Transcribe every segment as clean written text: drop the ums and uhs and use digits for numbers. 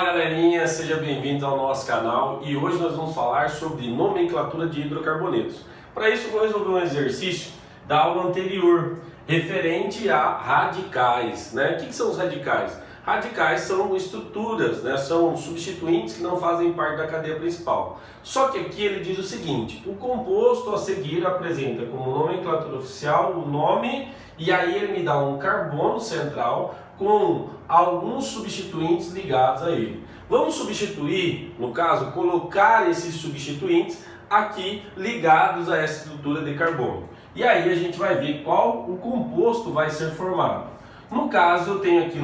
Olá galerinha, seja bem-vindo ao nosso canal e hoje nós vamos falar sobre nomenclatura de hidrocarbonetos. Para isso eu vou resolver um exercício da aula anterior referente a radicais, né? O que são os radicais? Radicais são estruturas, né? São substituintes que não fazem parte da cadeia principal. Só que aqui ele diz o seguinte: o composto a seguir apresenta como nomenclatura oficial o nome e aí ele me dá um carbono central com alguns substituintes ligados a ele. Vamos substituir, no caso, colocar esses substituintes aqui ligados a essa estrutura de carbono. E aí a gente vai ver qual o composto vai ser formado. No caso, eu tenho aqui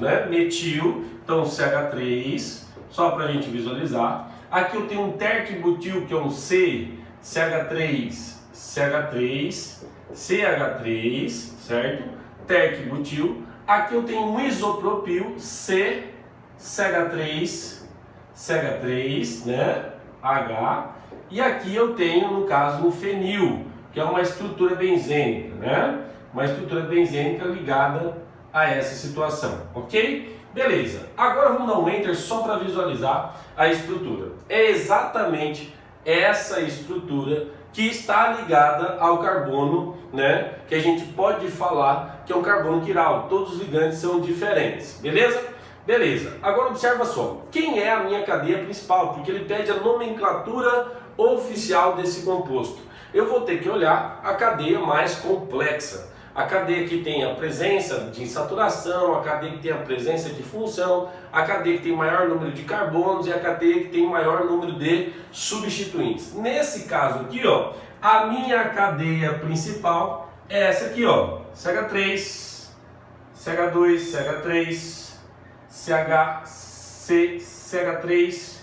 né, metil, então CH3, só para a gente visualizar. Aqui eu tenho um terquibutil, que é um CH3, CH3, certo? Terquibutil. Aqui eu tenho um isopropil, CH3, né? H. E aqui eu tenho, no caso, um fenil, que é uma estrutura benzênica, né? Uma estrutura benzênica ligada a essa situação, ok? Beleza. Agora vamos dar um Enter só para visualizar a estrutura. É exatamente essa estrutura que está ligada ao carbono, né? Que a gente pode falar que é um carbono quiral. Todos os ligantes são diferentes, beleza? Beleza. Agora observa só. Quem é a minha cadeia principal? Porque ele pede a nomenclatura oficial desse composto. Eu vou ter que olhar a cadeia mais complexa. A cadeia que tem a presença de insaturação, a cadeia que tem a presença de função, a cadeia que tem maior número de carbonos e a cadeia que tem maior número de substituintes. Nesse caso aqui, ó, a minha cadeia principal é essa aqui, ó, CH3, CH2, CH3, CH3.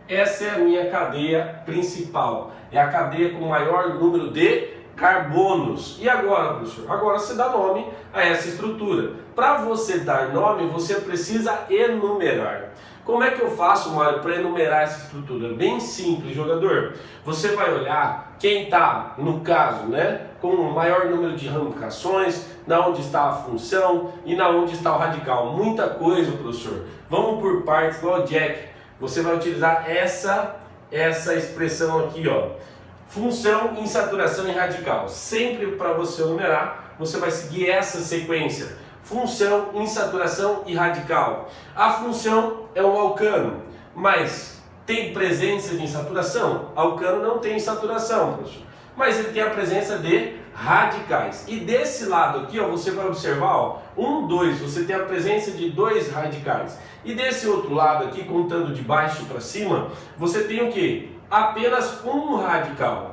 Essa é a minha cadeia principal. É a cadeia com maior número de carbonos. E agora, professor? Agora você dá nome a essa estrutura. Para você dar nome, você precisa enumerar. Como é que eu faço, Mário, para enumerar essa estrutura? Bem simples, jogador. Você vai olhar quem está, no caso, né, com o maior número de ramificações, na onde está a função e na onde está o radical. Muita coisa, professor. Vamos por partes, igual o Jack. Você vai utilizar essa expressão aqui, ó. Função, insaturação e radical. Sempre para você numerar, você vai seguir essa sequência. Função, insaturação e radical. A função é um alcano, mas tem presença de insaturação? Alcano não tem insaturação, professor. Mas ele tem a presença de radicais. E desse lado aqui, ó, você vai observar, ó, 1, 2, você tem a presença de 2 radicais. E desse outro lado aqui, contando de baixo para cima, você tem o quê? Apenas um radical.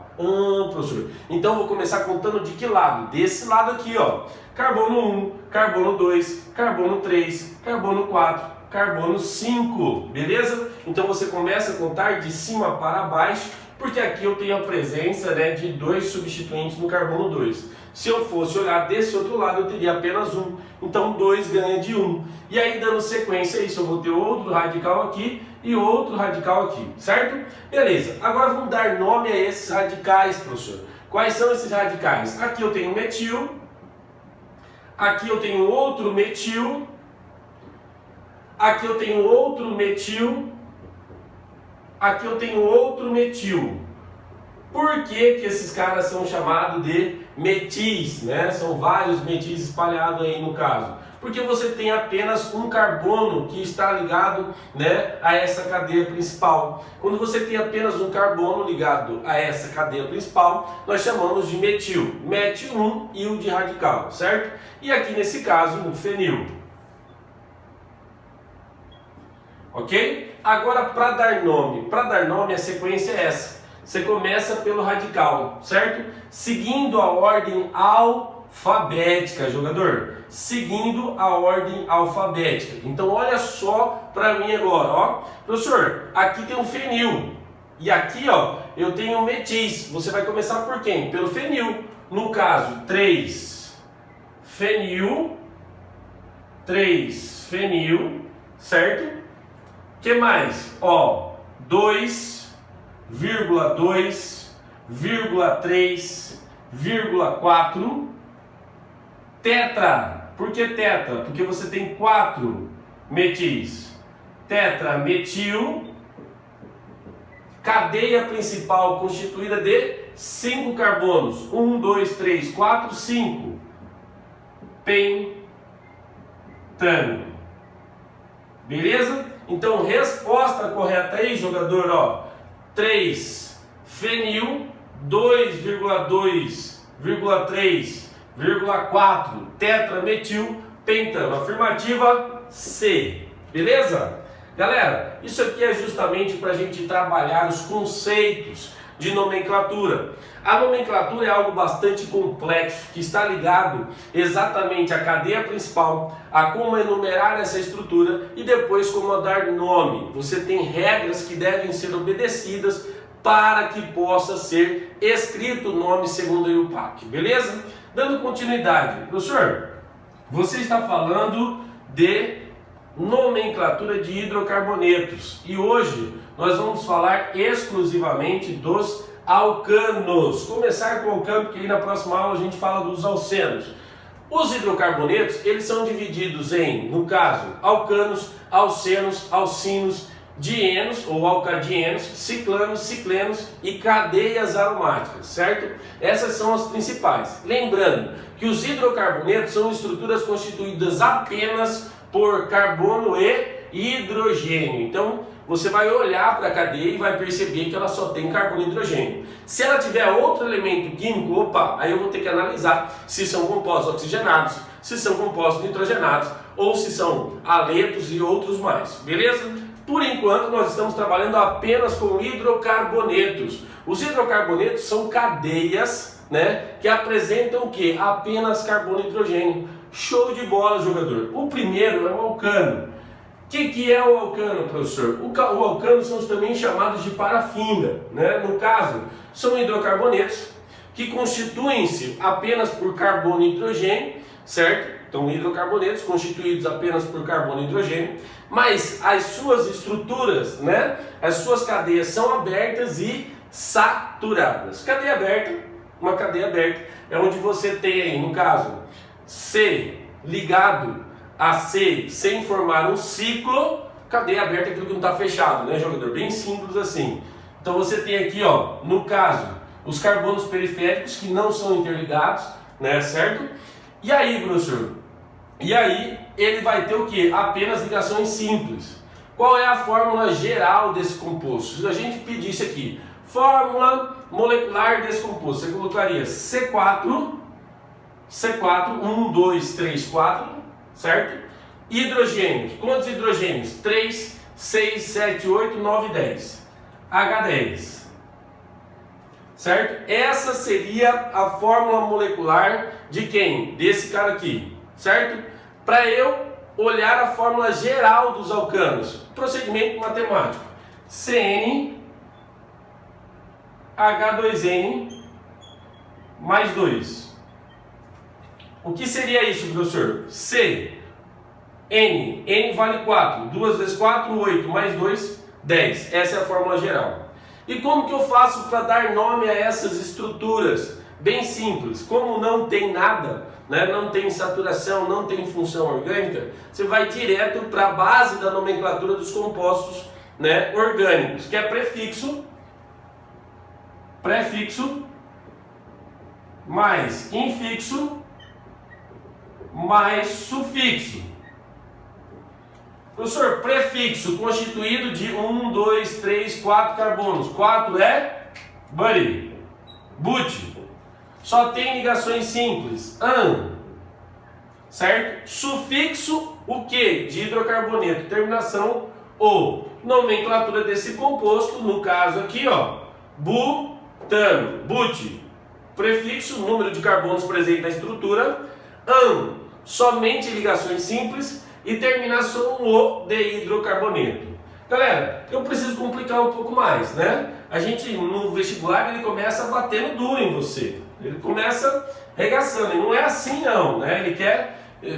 Professor. Então vou começar contando de que lado? Desse lado aqui, ó. Carbono 1, carbono 2, carbono 3, carbono 4, carbono 5. Beleza? Então você começa a contar de cima para baixo, porque aqui eu tenho a presença, né, de 2 substituintes no carbono 2. Se eu fosse olhar desse outro lado, eu teria apenas um. Então 2 ganha de 1. E aí, dando sequência a isso, eu vou ter outro radical aqui e outro radical aqui, certo? Beleza. Agora vamos dar nome a esses radicais, professor. Quais são esses radicais? Aqui eu tenho metil. Aqui eu tenho outro metil. Aqui eu tenho outro metil. Aqui eu tenho outro metil. Por que que esses caras são chamados de metis, né? São vários metis espalhados aí no caso. Porque você tem apenas um carbono que está ligado, né, a essa cadeia principal. Quando você tem apenas um carbono ligado a essa cadeia principal, nós chamamos de metil. Mete um e o de radical, certo? E aqui nesse caso, o fenil. Ok? Agora para dar nome a sequência é essa. Você começa pelo radical, certo? Seguindo a ordem alfabética, jogador. Seguindo a ordem alfabética. Então olha só para mim agora, ó. Professor, aqui tem um fenil. E aqui, ó, eu tenho um metis. Você vai começar por quem? Pelo fenil. No caso, 3 fenil, certo? Que mais? Ó, 2,2,3,4 tetra. Por que tetra? Porque você tem 4 metis. tetrametil, cadeia principal constituída de 5 carbonos. 1, 2, 3, 4, 5. Pentano. Beleza? Então, resposta correta aí, jogador, ó. 3 fenil, 2,2,3,4 tetrametil pentano. Afirmativa C. Beleza? Galera, isso aqui é justamente para a gente trabalhar os conceitos de nomenclatura. A nomenclatura é algo bastante complexo, que está ligado exatamente à cadeia principal, a como enumerar essa estrutura e depois como dar nome. Você tem regras que devem ser obedecidas para que possa ser escrito o nome segundo a IUPAC, beleza? Dando continuidade, professor, você está falando de nomenclatura de hidrocarbonetos e hoje nós vamos falar exclusivamente dos alcanos. Começar com o alcano, porque aí na próxima aula a gente fala dos alcenos. Os hidrocarbonetos, eles são divididos em, no caso, alcanos, alcenos, alcinos, dienos ou alcadienos, ciclanos, ciclenos e cadeias aromáticas, certo? Essas são as principais. Lembrando que os hidrocarbonetos são estruturas constituídas apenas por carbono e hidrogênio. Então, você vai olhar para a cadeia e vai perceber que ela só tem carbono e hidrogênio. Se ela tiver outro elemento químico, opa, aí eu vou ter que analisar se são compostos oxigenados, se são compostos nitrogenados ou se são aletos e outros mais, beleza? Por enquanto, nós estamos trabalhando apenas com hidrocarbonetos. Os hidrocarbonetos são cadeias, né, que apresentam o quê? Apenas carbono e hidrogênio. Show de bola, jogador. O primeiro é o alcano. O que é o alcano, professor? O alcano são também chamados de parafina, né? No caso, são hidrocarbonetos que constituem-se apenas por carbono e hidrogênio, certo? Então, hidrocarbonetos constituídos apenas por carbono e hidrogênio, mas as suas estruturas, né? As suas cadeias são abertas e saturadas. Cadeia aberta, uma cadeia aberta é onde você tem aí, no caso, C ligado a C sem formar um ciclo, cadeia aberta é aquilo que não está fechado, né, jogador? Bem simples assim. Então você tem aqui, ó, no caso, os carbonos periféricos que não são interligados, né, certo? E aí, professor? E aí ele vai ter o que? Apenas ligações simples. Qual é a fórmula geral desse composto? Se a gente pedisse aqui, fórmula molecular desse composto, você colocaria C4, 1, 2, 3, 4, certo? Hidrogênios. Quantos hidrogênios? 3, 6, 7, 8, 9, 10. H10. Certo? Essa seria a fórmula molecular de quem? Desse cara aqui. Certo? Para eu olhar a fórmula geral dos alcanos. Procedimento matemático. CN H2N mais 2. O que seria isso, professor? C, N, N vale 4, 2 vezes 4, 8, mais 2, 10. Essa é a fórmula geral. E como que eu faço para dar nome a essas estruturas? Bem simples, como não tem nada, né, não tem saturação, não tem função orgânica, você vai direto para a base da nomenclatura dos compostos, né, orgânicos, que é prefixo, mais infixo, mais sufixo. Professor, prefixo constituído de 1, 2, 3, 4 carbonos. 4 é buddy, but. Só tem ligações simples. An. Certo? Sufixo, o que? De hidrocarboneto. Terminação O. Nomenclatura desse composto, no caso aqui, ó, butano, but. Prefixo, número de carbonos presente na estrutura. An, somente ligações simples. E terminação O de hidrocarboneto. Galera, eu preciso complicar um pouco mais, né? A gente, no vestibular, ele começa batendo duro em você. Ele começa regaçando. E não é assim, não, né? Ele quer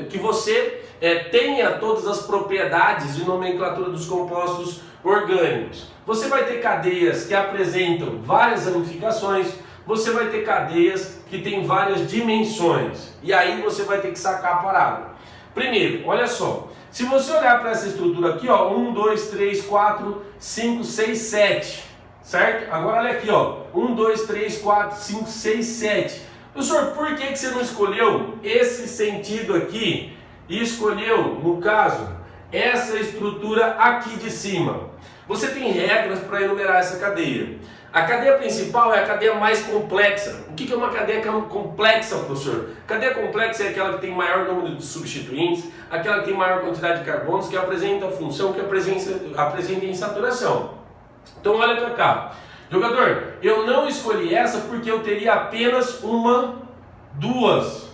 que você tenha todas as propriedades de nomenclatura dos compostos orgânicos. Você vai ter cadeias que apresentam várias ramificações. Você vai ter cadeias que têm várias dimensões. E aí você vai ter que sacar a parada. Primeiro, olha só, Se você olhar para essa estrutura aqui, ó, 1, 2, 3, 4, 5, 6, 7, certo? Agora olha aqui, ó, 1, 2, 3, 4, 5, 6, 7. Professor, por que você não escolheu esse sentido aqui e escolheu, no caso, essa estrutura aqui de cima? Você tem regras para enumerar essa cadeia. A cadeia principal é a cadeia mais complexa. O que é uma cadeia complexa, professor? Cadeia complexa é aquela que tem maior número de substituintes, aquela que tem maior quantidade de carbonos, que apresenta a função que apresenta insaturação. Então olha para cá. Jogador, eu não escolhi essa porque eu teria apenas duas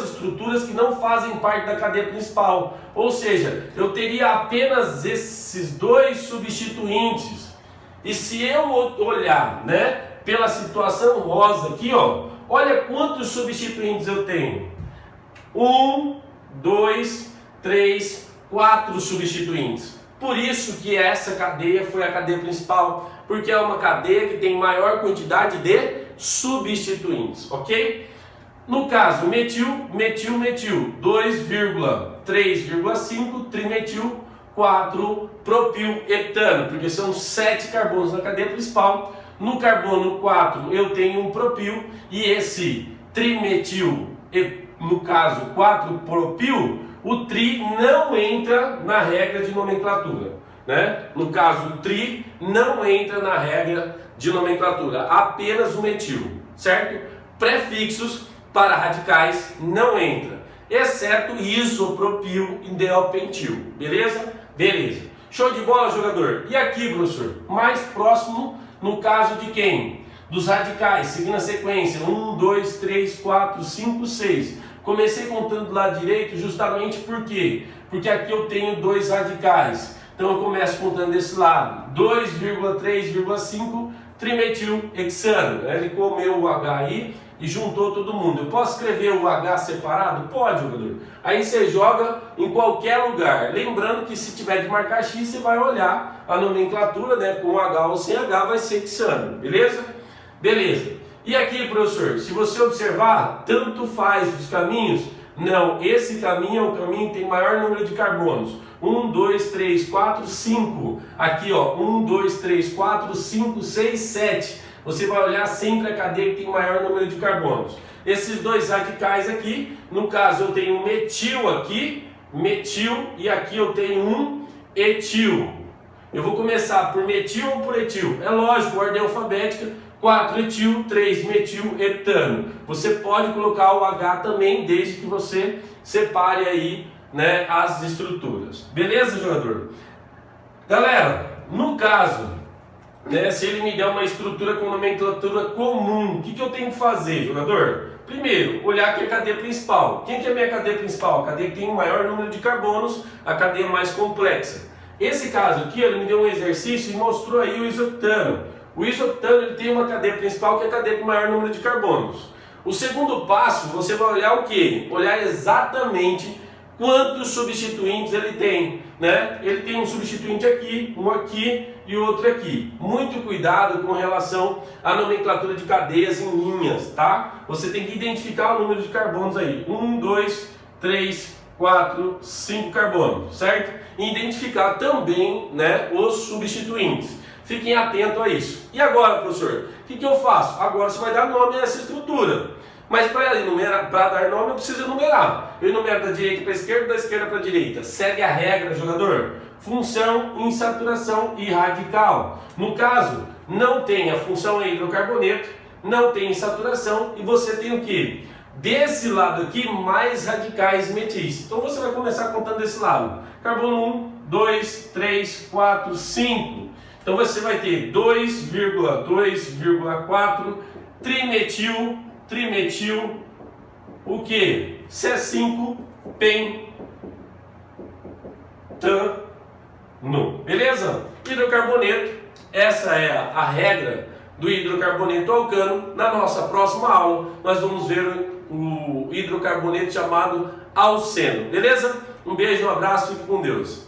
estruturas que não fazem parte da cadeia principal. Ou seja, eu teria apenas esses dois substituintes. E se eu olhar, né, pela situação rosa aqui, ó, olha quantos substituintes eu tenho. 1, 2, 3, 4 substituintes. Por isso que essa cadeia foi a cadeia principal, porque é uma cadeia que tem maior quantidade de substituintes, ok? No caso, metil, 2,3,5, trimetil, 4 propil-etano, porque são 7 carbonos na cadeia principal. No carbono 4 eu tenho um propil e esse trimetil, no caso 4-propil, o tri não entra na regra de nomenclatura, né? No caso, o tri não entra na regra de nomenclatura, apenas o metil, certo? Prefixos para radicais não entra, exceto isopropil e ideopentil, beleza? Beleza. Show de bola, jogador. E aqui, professor, mais próximo no caso de quem? Dos radicais, seguindo a sequência, 1, 2, 3, 4, 5, 6. Comecei contando do lado direito justamente por quê? Porque aqui eu tenho 2 radicais. Então eu começo contando desse lado, 2,3,5 trimetilhexano. Ele comeu o H aí e juntou todo mundo. Eu posso escrever o H separado? Pode, jogador. Aí você joga em qualquer lugar. Lembrando que se tiver de marcar X, você vai olhar a nomenclatura, né? Com H ou sem H vai ser hexano, beleza? Beleza. E aqui, professor, se você observar, tanto faz os caminhos? Não, esse caminho é o caminho que tem maior número de carbonos. 1, 2, 3, 4, 5. Aqui, ó, 1, 2, 3, 4, 5, 6, 7. Você vai olhar sempre a cadeia que tem maior número de carbonos. Esses 2 radicais aqui, no caso eu tenho um metil aqui, metil, e aqui eu tenho um etil. Eu vou começar por metil ou por etil? É lógico, ordem alfabética, 4 etil, 3 metil, etano. Você pode colocar o H também, desde que você separe aí, né, as estruturas. Beleza, jogador? Galera, no caso, né, se ele me der uma estrutura com nomenclatura comum, o que eu tenho que fazer, jogador? Primeiro, olhar aqui a cadeia principal. Quem que é a minha cadeia principal? A cadeia que tem o maior número de carbonos, a cadeia mais complexa. Esse caso aqui, ele me deu um exercício e mostrou aí o isoctano. O isoctano ele tem uma cadeia principal que é a cadeia com o maior número de carbonos. O segundo passo, você vai olhar o quê? Olhar exatamente quantos substituintes ele tem, né? Ele tem um substituinte aqui, um aqui e outro aqui. Muito cuidado com relação à nomenclatura de cadeias em linhas, tá? Você tem que identificar o número de carbonos aí. 1, 2, 3, 4, 5 carbonos, certo? E identificar também, né, os substituintes. Fiquem atentos a isso. E agora, professor, o que eu faço? Agora você vai dar nome a essa estrutura. Mas para dar nome eu preciso enumerar. Eu enumero da direita para a esquerda, da esquerda para a direita. Segue a regra, jogador. Função, insaturação e radical. No caso, não tem a função é hidrocarboneto, não tem insaturação e você tem o quê? Desse lado aqui, mais radicais metis. Então você vai começar contando desse lado. Carbono 1, 2, 3, 4, 5. Então você vai ter 2,2,4 trimetil, o que? C5 pentano. Beleza? Hidrocarboneto, essa é a regra do hidrocarboneto alcano. Na nossa próxima aula, nós vamos ver o hidrocarboneto chamado alceno. Beleza? Um beijo, um abraço, fique com Deus.